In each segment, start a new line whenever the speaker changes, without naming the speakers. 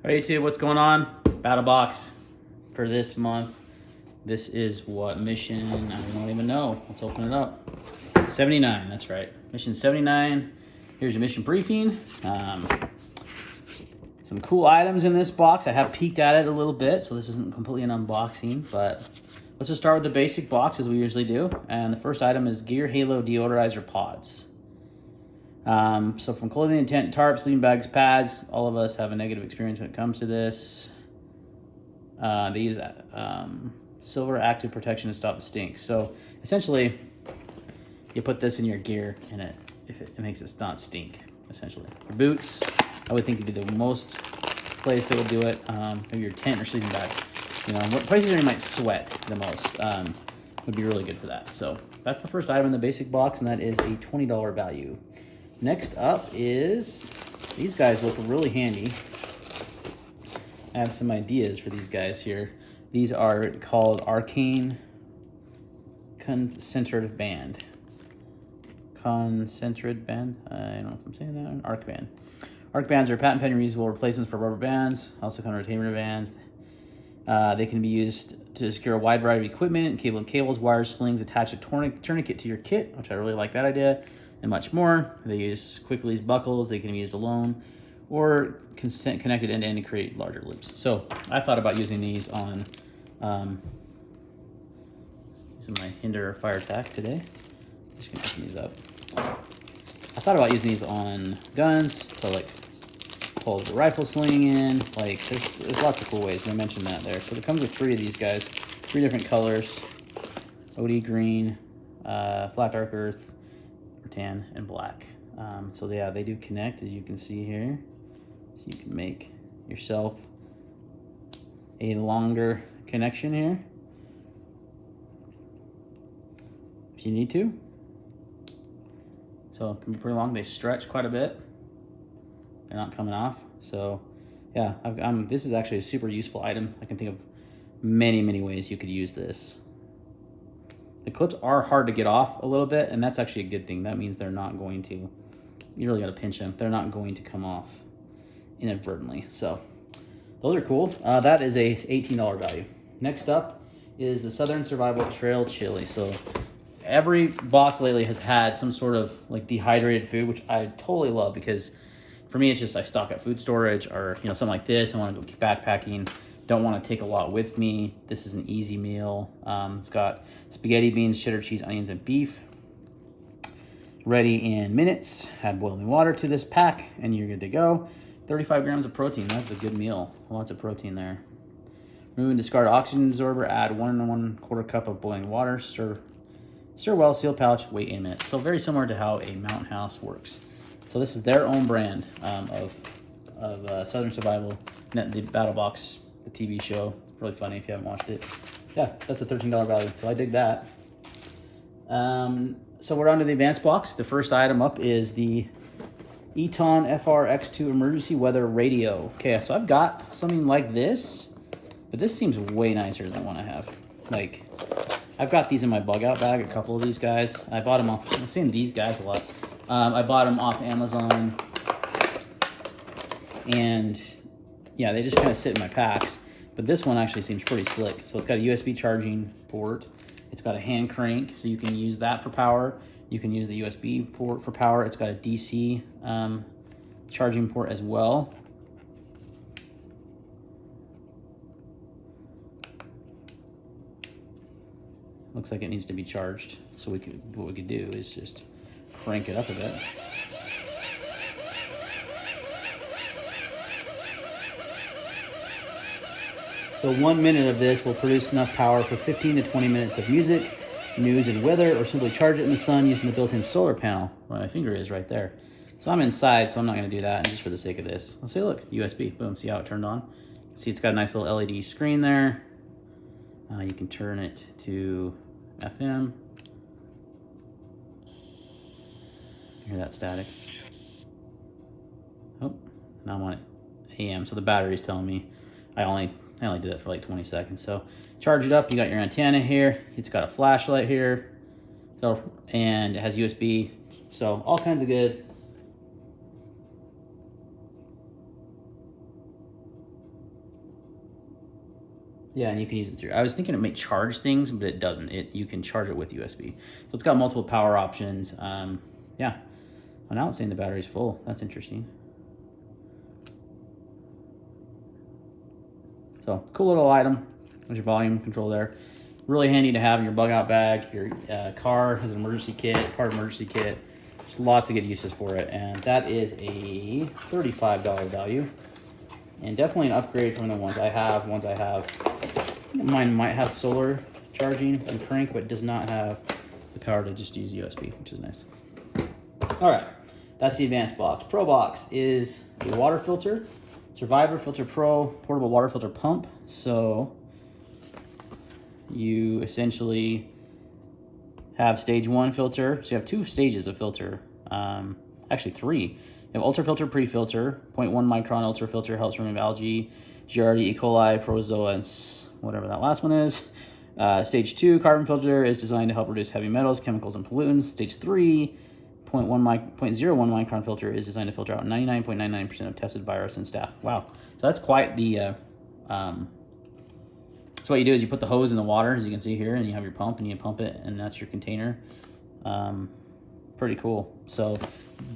Hey YouTube, what's going on? Battlebox for this month. This is what mission, I don't even know. Let's open it up. 79, that's right. Mission 79. Here's your mission briefing. Some cool items in this box. I have peeked at it a little bit, so this isn't completely an unboxing, but let's just start with the basic box as we usually do. And the first item is Gear Halo Deodorizer Pods. So from clothing and tent, tarps, sleeping bags, pads, all of us have a negative experience when it comes to this. They use silver active protection to stop the stink. So essentially, you put this in your gear and it makes it not stink, essentially. Your boots, I would think would be the most place that would do it. Maybe your tent or sleeping bag. You know, what places where you might sweat the most would be really good for that. So that's the first item in the basic box, and that is a $20 value. Next up is, these guys look really handy. I have some ideas for these guys here. These are called Arcane Concentrated Band. Concentrated Band? I don't know if I'm saying that. Arc Band. Arc bands are patent pending reusable replacements for rubber bands, also kind of retainer bands. They can be used to secure a wide variety of equipment, cables, wires, slings, attach a tourniquet to your kit, which I really like that idea, and much more. They use quick release buckles. They can be used alone or connected end-to-end to create larger loops. So I thought about using these on using my Hinder Fire Attack today. Just gonna open these up. I thought about using these on guns to like pull the rifle sling in. Like there's lots of cool ways, and I mentioned that there. So it comes with 3 of these guys, 3 different colors: OD green, flat dark earth, tan, and black. So yeah, they do connect, as you can see here. So you can make yourself a longer connection here if you need to. So it can be pretty long. They stretch quite a bit. They're not coming off. So yeah, this is actually a super useful item. I can think of many ways you could use this. The clips are hard to get off a little bit, and that's actually a good thing. That means they're not going to, you really got to pinch them. They're not going to come off inadvertently. So those are cool. That is a $18 value. Next up is the Southern Survival Trail Chili. So every box lately has had some sort of like dehydrated food, which I totally love, because for me, it's just I stock at food storage or, you know, something like this. I want to go backpacking. Don't want to take a lot with me. This is an easy meal. It's got spaghetti, beans, cheddar cheese, onions, and beef. Ready in minutes. Add boiling water to this pack and you're good to go. 35 grams of protein. That's a good meal. Lots of protein there. Remove and discard oxygen absorber. Add 1 1/4 cup of boiling water. Stir well, seal pouch, wait in minutes. So very similar to how a Mountain House works. So this is their own brand of Southern Survival, the Battlebox, the TV show. It's really funny if you haven't watched it. Yeah, that's a $13 value, so I dig that. So we're on to the advanced box. The first item up is the Eton FRX2 Emergency Weather Radio. Okay, so I've got something like this, but this seems way nicer than one I have. Like, I've got these in my bug out bag, a couple of these guys. I bought them off, I'm saying these guys a lot. I bought them off Amazon, and yeah, they just kind of sit in my packs. But this one actually seems pretty slick. So it's got a USB charging port. It's got a hand crank, so you can use that for power. You can use the USB port for power. It's got a DC charging port as well. Looks like it needs to be charged. So what we could do is just crank it up a bit. So 1 minute of this will produce enough power for 15 to 20 minutes of music, news, and weather, or simply charge it in the sun using the built-in solar panel. Where my finger is right there. So I'm inside, so I'm not going to do that. And just for the sake of this, let's say, look, USB. Boom. See how it turned on? See, it's got a nice little LED screen there. You can turn it to FM. Hear that static? Oh, now I'm on it. AM. So the battery's telling me I only did it for like 20 seconds. So charge it up. You got your antenna here. It's got a flashlight here. So, and it has USB. So all kinds of good Yeah, and you can use it through. I was thinking it may charge things, but it doesn't. You can charge it with USB. So it's got multiple power options. Yeah. Well, now it's saying the battery's full. That's interesting. So cool little item. There's your volume control there. Really handy to have in your bug out bag. Your car has an emergency kit, part emergency kit. Just lots of good uses for it. And that is a $35 value. And definitely an upgrade from the ones I have. Mine might have solar charging and crank, but does not have the power to just use USB, which is nice. All right, that's the advanced box. Pro box is a water filter, Survivor Filter Pro portable water filter pump. So you essentially have stage 1 filter. So you have 2 stages of filter, actually 3. You have ultra filter pre-filter, 0.1 micron ultra filter helps remove algae, Giardia, E. coli, protozoa, and whatever that last one is. Stage 2 carbon filter is designed to help reduce heavy metals, chemicals, and pollutants. Stage 3 0.01 micron filter is designed to filter out 99.99% of tested virus and staph. Wow, so that's quite the. So what you do is you put the hose in the water, as you can see here, and you have your pump, and you pump it, and that's your container. Pretty cool. So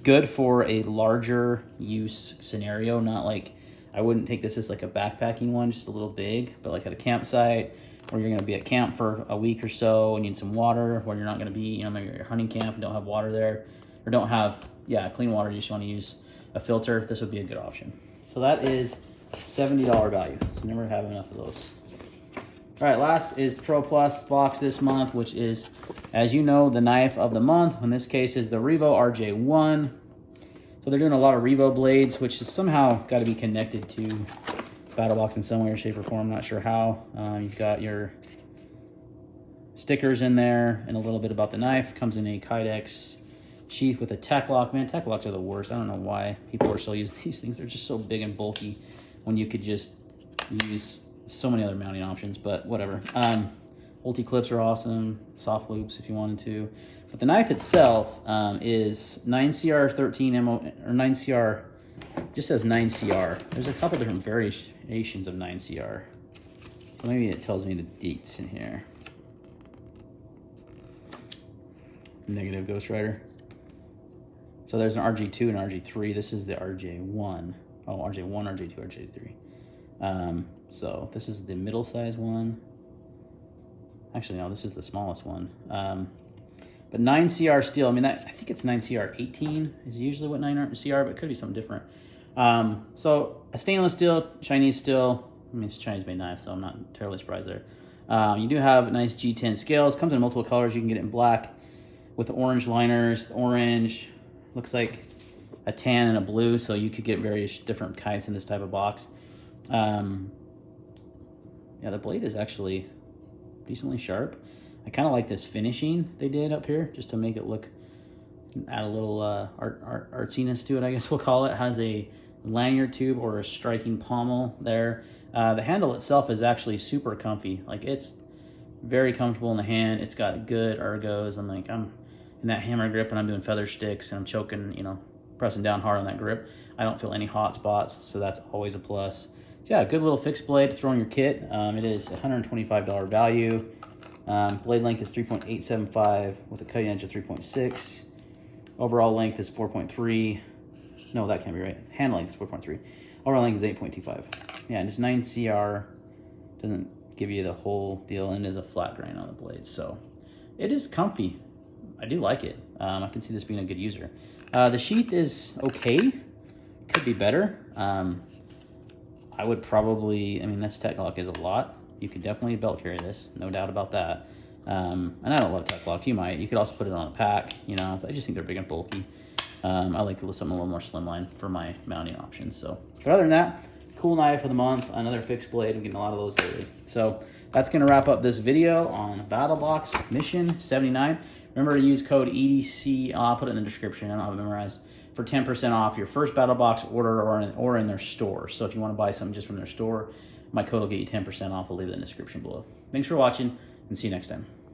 good for a larger use scenario. Not like, I wouldn't take this as like a backpacking one, just a little big, but like at a campsite where you're going to be at camp for a week or so and need some water, where you're not going to be, you know, maybe you're at your hunting camp and don't have water there, or don't have, clean water, you just want to use a filter. This would be a good option. So that is $70 value. So never have enough of those. All right, last is the Pro Plus box this month, which is, as you know, the knife of the month. In this case is the Revo RJ1. So they're doing a lot of Revo blades, which is somehow got to be connected to Battlebox in some way or shape or form. I'm not sure how. You've got your stickers in there and a little bit about the knife. Comes in a Kydex sheath with a tech lock. Man, tech locks are the worst. I don't know why people are still using these things. They're just so big and bulky when you could just use so many other mounting options, but whatever. Ulti clips are awesome, soft loops if you wanted to. But the knife itself is 9CR13 MO, or 9CR, just says 9CR. There's a couple different variations of 9CR. So maybe it tells me the dates in here. Negative Ghost Rider. So there's an RG2 and RG3. This is the RJ1. Oh, RJ1, RJ2, RJ3. So this is the middle size one. Actually, no, this is the smallest one. But 9CR steel, I mean, I think it's 9CR18 is usually what 9CR, but it could be something different. So a stainless steel, Chinese steel. I mean, it's Chinese made knife, so I'm not terribly surprised there. You do have nice G10 scales. Comes in multiple colors. You can get it in black with the orange liners. The orange looks like a tan and a blue, so you could get various different kinds in this type of box. Yeah, the blade is actually decently sharp. I kind of like this finishing they did up here, just to make it look, add a little artsiness to it, I guess we'll call it. It has a lanyard tube or a striking pommel there. The handle itself is actually super comfy. Like, it's very comfortable in the hand. It's got good ergos. I'm in that hammer grip and I'm doing feather sticks and I'm choking, you know, pressing down hard on that grip. I don't feel any hot spots, so that's always a plus. So yeah, good little fixed blade to throw in your kit. It is $125 value. Blade length is 3.875 with a cutting edge of 3.6. Overall length is 4.3. No, that can't be right. Hand length is 4.3. Overall length is 8.25. Yeah, and it's 9CR. Doesn't give you the whole deal, and it is a flat grain on the blade. So it is comfy. I do like it. I can see this being a good user. The sheath is okay. Could be better. I would probably, I mean, this tech lock is a lot. You could definitely belt carry this, no doubt about that. And I don't love tech locks. You might. You could also put it on a pack, you know. But I just think they're big and bulky. I like something a little more slimline for my mounting options. So, but other than that, cool knife of the month. Another fixed blade. I'm getting a lot of those lately. So that's going to wrap up this video on Battlebox Mission 79. Remember to use code EDC. I'll put it in the description. I don't have it memorized. For 10% off your first Battlebox order or in their store. So if you want to buy something just from their store, my code will get you 10% off. I'll leave it in the description below. Thanks for watching, and see you next time.